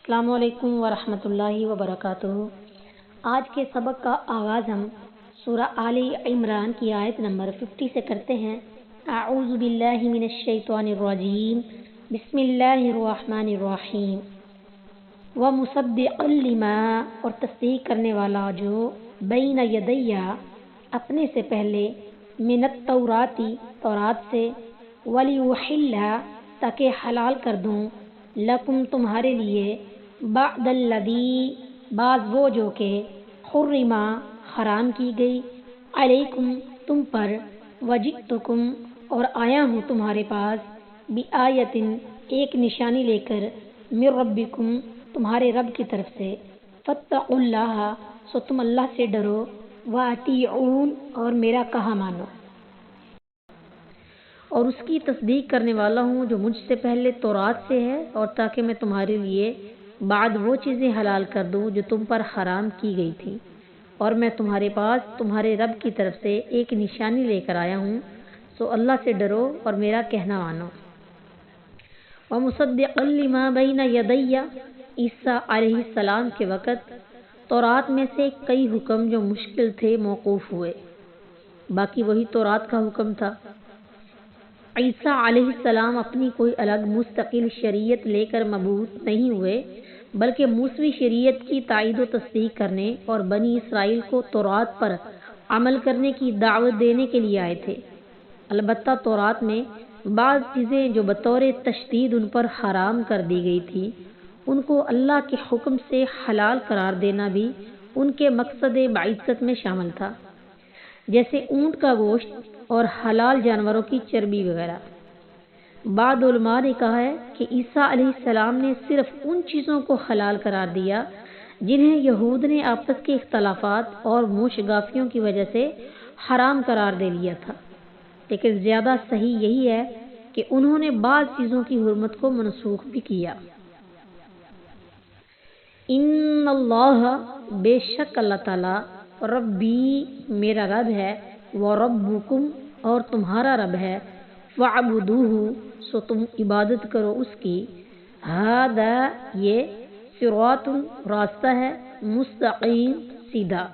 السلام علیکم ورحمۃ اللہ وبرکاتہ۔ آج کے سبق کا آغاز ہم سورہ آل عمران کی آیت نمبر 50 سے کرتے ہیں۔ اعوذ باللہ من الشیطان الرجیم، بسم اللہ الرحمن الرحیم۔ ومصدقا لما، اور تصدیق کرنے والا جو بین یدیہ، اپنے سے پہلے، من التوراتی، تورات سے، ولیحل، تاکہ حلال کر دوں، لکم تمہارے لیے، بعد الذی، بعض وہ جو کہ، حرما، حرام کی گئی، علیکم، تم پر، وجئتکم، اور آیا ہوں تمہارے پاس، بآیۃ، ایک نشانی لے کر، من ربکم، تمہارے رب کی طرف سے، فاتقوا اللہ، سو تم اللہ سے ڈرو، واطیعون، اور میرا کہا مانو، اور اس کی تصدیق کرنے والا ہوں جو مجھ سے پہلے تورات سے ہے، اور تاکہ میں تمہارے لیے بعد وہ چیزیں حلال کر دوں جو تم پر حرام کی گئی تھی، اور میں تمہارے پاس تمہارے رب کی طرف سے ایک نشانی لے کر آیا ہوں، سو اللہ سے ڈرو اور میرا کہنا مانو۔ ومصدقا لما بین یدیہ، عیسیٰ علیہ السلام کے وقت تورات میں سے کئی حکم جو مشکل تھے موقوف ہوئے، باقی وہی تورات کا حکم تھا۔ عیسیٰ علیہ السلام اپنی کوئی الگ مستقل شریعت لے کر مبعوث نہیں ہوئے، بلکہ موسوی شریعت کی تائید و تصدیق کرنے اور بنی اسرائیل کو تورات پر عمل کرنے کی دعوت دینے کے لیے آئے تھے۔ البتہ تورات میں بعض چیزیں جو بطور تشدید ان پر حرام کر دی گئی تھی، ان کو اللہ کے حکم سے حلال قرار دینا بھی ان کے مقصد بعثت میں شامل تھا، جیسے اونٹ کا گوشت اور حلال جانوروں کی چربی وغیرہ۔ بعض علماء نے کہا ہے کہ عیسیٰ علیہ السلام نے صرف ان چیزوں کو حلال قرار دیا جنہیں یہود نے آپس کے اختلافات اور موشگافیوں کی وجہ سے حرام قرار دے لیا تھا، لیکن زیادہ صحیح یہی ہے کہ انہوں نے بعض چیزوں کی حرمت کو منسوخ بھی کیا۔ ان اللہ، بے شک اللہ تعالیٰ، ربی، میرا رب ہے، وربکم، اور تمہارا رب ہے، فاعبدوہ، سو تم عبادت کرو اس کی، ھذا، یہ، صراط، راستہ ہے، مستقیم، سیدھا۔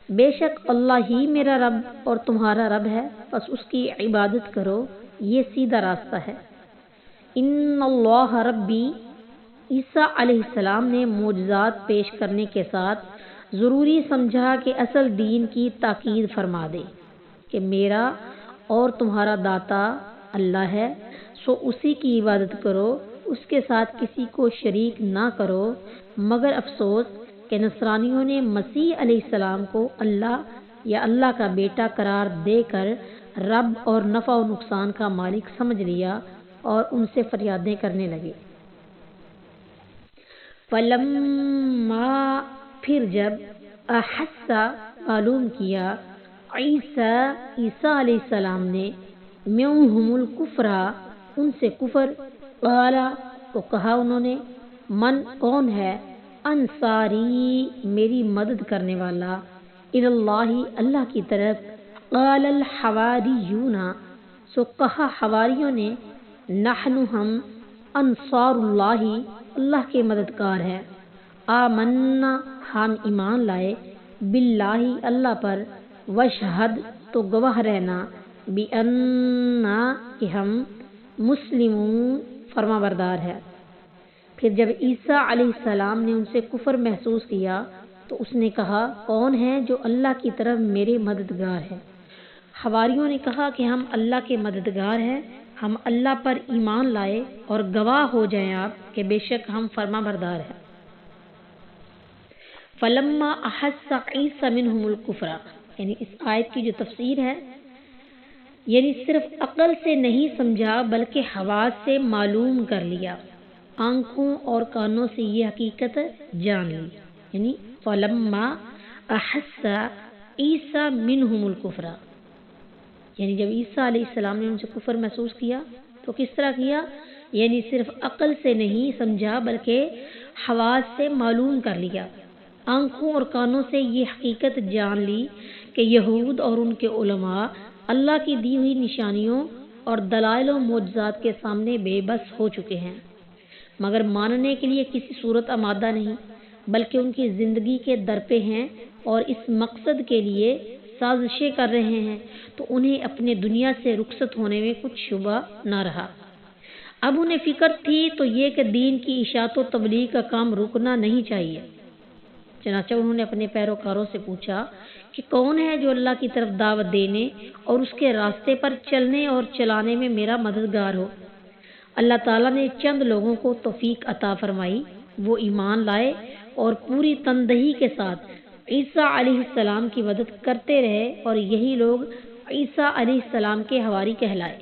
بے شک اللہ ہی میرا رب اور تمہارا رب ہے، بس اس کی عبادت کرو، یہ سیدھا راستہ ہے۔ ان اللہ ربی، عیسیٰ علیہ السلام نے معجزات پیش کرنے کے ساتھ ضروری سمجھا کہ اصل دین کی تاکید فرما دے کہ میرا اور تمہارا داتا اللہ ہے، سو اسی کی عبادت کرو، اس کے ساتھ کسی کو شریک نہ کرو، مگر افسوس کہ نصرانیوں نے مسیح علیہ السلام کو اللہ یا اللہ کا بیٹا قرار دے کر رب اور نفع و نقصان کا مالک سمجھ لیا اور ان سے فریادیں کرنے لگے۔ فلما، پھر جب، احس، معلوم کیا، عیسیٰ علیہ السلام نے، منہم الکفر، ان سے کفر، قال، تو کہا انہوں نے، من، کون ہے، انصاری، میری مدد کرنے والا، اللہ، اللہ کی طرف، قال الحواریون، سو کہا حواریوں نے، نحن، ہم، انصار اللہ، اللہ کے مددگار ہیں، آمنا، ہم ایمان لائے، باللہ، اللہ پر، واشہد، تو گواہ رہنا، بأننا، کہ ہم، مسلمون، فرما بردار ہے۔ پھر جب عیسیٰ علیہ السلام نے ان سے کفر محسوس کیا تو اس نے کہا، کون ہے جو اللہ کی طرف میرے مددگار ہے؟ حواریوں نے کہا کہ ہم اللہ کے مددگار ہیں، ہم اللہ پر ایمان لائے اور گواہ ہو جائیں آپ کہ بے شک ہم فرما بردار ہیں۔ فلما احس عیسیٰ منہم الکفر، یعنی اس آیت کی جو تفسیر ہے، یعنی صرف عقل سے نہیں سمجھا بلکہ حواس سے معلوم کر لیا، آنکھوں اور کانوں سے یہ حقیقت جان لی، یعنی فلما احس عیسیٰ منہم الکفر، یعنی جب عیسیٰ علیہ السلام نے ان سے کفر محسوس کیا تو کس طرح کیا، یعنی صرف عقل سے نہیں سمجھا بلکہ حواس سے معلوم کر لیا، آنکھوں اور کانوں سے یہ حقیقت جان لی کہ یہود اور ان کے علماء اللہ کی دی ہوئی نشانیوں اور دلائل و معجزات کے سامنے بے بس ہو چکے ہیں، مگر ماننے کے لیے کسی صورت آمادہ نہیں، بلکہ ان کی زندگی کے درپے ہیں اور اس مقصد کے لیے سازشیں کر رہے ہیں، تو انہیں اپنے دنیا سے رخصت ہونے میں کچھ شبہ نہ رہا۔ اب انہیں فکر تھی تو یہ کہ دین کی اشاعت و تبلیغ کا کام رکنا نہیں چاہیے۔ چنانچہ انہوں نے اپنے پیروکاروں سے پوچھا کہ کون ہے جو اللہ کی طرف دعوت دینے اور اس کے راستے پر چلنے اور چلانے میں میرا مددگار ہو۔ اللہ تعالیٰ نے چند لوگوں کو توفیق عطا فرمائی، وہ ایمان لائے اور پوری تندہی کے ساتھ عیسیٰ علیہ السلام کی مدد کرتے رہے، اور یہی لوگ عیسیٰ علیہ السلام کے حواری کہلائے۔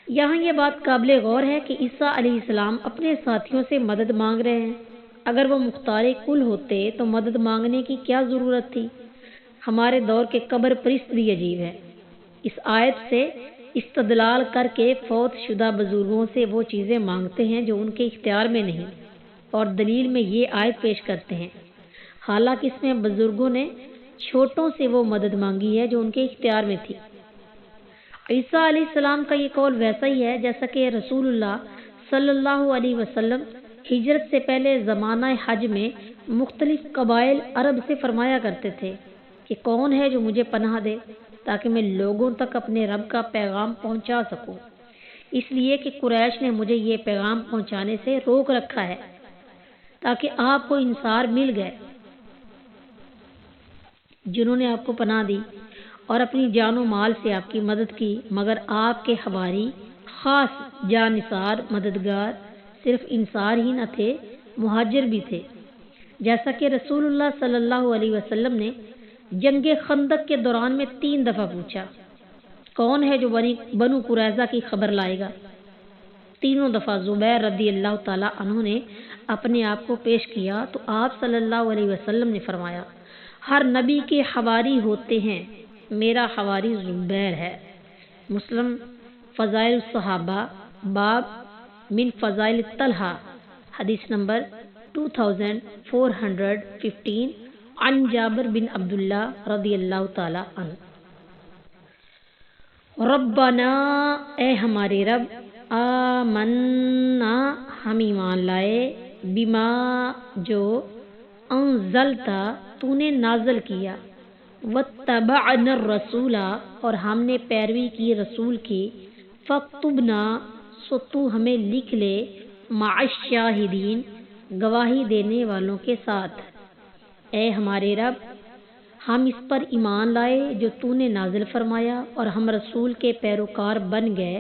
یہاں یہ بات قابل غور ہے کہ عیسیٰ علیہ السلام اپنے ساتھیوں سے مدد مانگ رہے ہیں۔ اگر وہ مختار کل ہوتے تو مدد مانگنے کی کیا ضرورت تھی؟ ہمارے دور کے قبر پرست بھی عجیب ہے، اس آیت سے استدلال کر کے فوت شدہ بزرگوں سے وہ چیزیں مانگتے ہیں جو ان کے اختیار میں نہیں، اور دلیل میں یہ آیت پیش کرتے ہیں، حالانکہ اس میں بزرگوں نے چھوٹوں سے وہ مدد مانگی ہے جو ان کے اختیار میں تھی۔ عیسیٰ علیہ السلام کا یہ قول ویسا ہی ہے جیسا کہ رسول اللہ صلی اللہ علیہ وسلم ہجرت سے پہلے زمانہ حج میں مختلف قبائل عرب سے فرمایا کرتے تھے کہ کون ہے جو مجھے پناہ دے تاکہ میں لوگوں تک اپنے رب کا پیغام پہنچا سکوں، اس لیے کہ قریش نے مجھے یہ پیغام پہنچانے سے روک رکھا ہے تاکہ آپ کو انصار مل گئے جنہوں نے آپ کو پناہ دی اور اپنی جان و مال سے آپ کی مدد کی، مگر آپ کے حواری خاص جانثار مددگار صرف انصار ہی نہ تھے، مہاجر بھی تھے، جیسا کہ رسول اللہ صلی اللہ علیہ وسلم نے جنگ خندق کے دوران میں 3 دفعہ پوچھا کون ہے جو بنو قریظہ کی خبر لائے گا۔ تینوں دفعہ زبیر رضی اللہ تعالیٰ عنہ نے اپنے آپ کو پیش کیا تو آپ صلی اللہ علیہ وسلم نے فرمایا ہر نبی کے حواری ہوتے ہیں، میرا حواری زبیر ہے۔ مسلم فضائل الصحابہ باب من فضائل طلحہ، حدیث نمبر 2415 عن جابر بن عبداللہ رضی اللہ تعالی عنہ۔ ربنا، اے ہمارے رب، آمنا، ہم ایمان لائے، بما، جو، انزلتا، تو نے نازل کیا، واتبعنا الرسول، اور ہم نے پیروی کی رسول کی، فاکتبنا، سو تو ہمیں لکھ لے، مع الشاہدین، گواہی دینے والوں کے ساتھ۔ اے ہمارے رب، ہم اس پر ایمان لائے جو تو نے نازل فرمایا اور ہم رسول کے پیروکار بن گئے،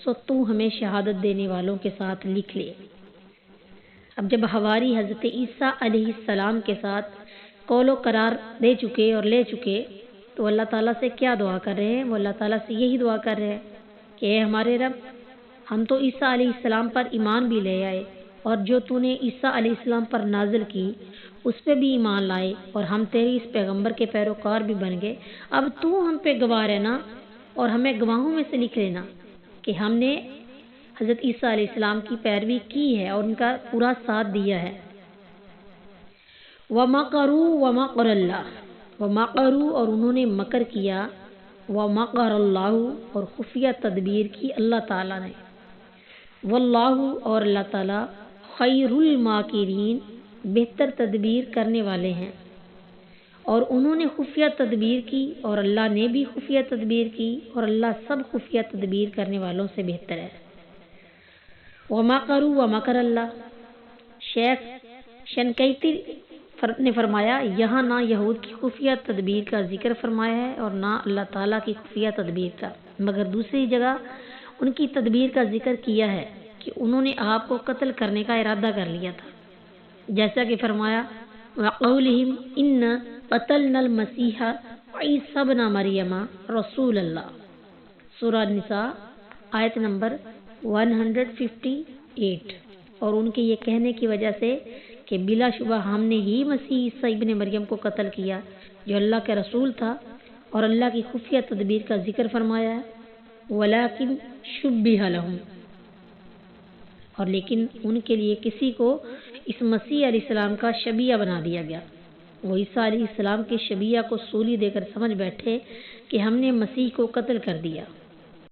سو تو ہمیں شہادت دینے والوں کے ساتھ لکھ لے۔ اب جب حواری حضرت عیسیٰ علیہ السلام کے ساتھ قول و قرار دے چکے اور لے چکے تو اللہ تعالیٰ سے کیا دعا کر رہے ہیں؟ وہ اللہ تعالیٰ سے یہی دعا کر رہے ہیں کہ اے ہمارے رب، ہم تو عیسیٰ علیہ السلام پر ایمان بھی لے آئے اور جو تو نے عیسیٰ علیہ السلام پر نازل کی اس پہ بھی ایمان لائے اور ہم تیری اس پیغمبر کے پیروکار بھی بن گئے، اب تو ہم پہ گواہ رہنا اور ہمیں گواہوں میں سے لکھ لینا کہ ہم نے حضرت عیسیٰ علیہ السلام کی پیروی کی ہے اور ان کا پورا ساتھ دیا ہے۔ وَمَكَرُوا وَمَكَرَ اللَّهُ، وَمَكَرُوا، اور انہوں نے مکر کیا، وَمَكَرَ اللَّهُ، اور خفیہ تدبیر کی اللہ تعالیٰ نے، واللہ، اور اللہ تعالیٰ، خیر الماکرین، بہتر تدبیر کرنے والے ہیں۔ اور انہوں نے خفیہ تدبیر کی اور اللہ نے بھی خفیہ تدبیر کی اور اللہ سب خفیہ تدبیر کرنے والوں سے بہتر ہے۔ وَمَكَرُوا وَمَكَرَ اللَّهُ، شیخ شنقیطی نے فرمایا یہاں نہ یہود کی خفیہ تدبیر کا ذکر فرمایا ہے اور نہ اللہ تعالیٰ کی خفیہ تدبیر کا، مگر دوسری جگہ ان کی تدبیر کا ذکر کیا ہے کہ انہوں نے آپ کو قتل کرنے کا ارادہ کر لیا تھا، جیسا کہ فرمایا وَقَوْلِهِمْ إِنَّ قَتَلْنَا الْمَسِيحَ عِيسَى ابْنَ مَرْيَمَ رَسُولَ اللَّهِ، سورہ نساء آیت نمبر 158۔ اور ان کے یہ کہنے کی وجہ سے کہ بلا شبہ ہم نے ہی مسیح عیسیٰ ابن مریم کو قتل کیا جو اللہ کے رسول تھا، اور اللہ کی خفیہ تدبیر کا ذکر فرمایا ہے، وَلَكِنْ شُبِّهَ لَهُمْ، اور لیکن ان کے لیے کسی کو اس مسیح علیہ السلام کا شبیہ بنا دیا گیا۔ وہ عیسیٰ علیہ السلام کے شبیہ کو سولی دے کر سمجھ بیٹھے کہ ہم نے مسیح کو قتل کر دیا۔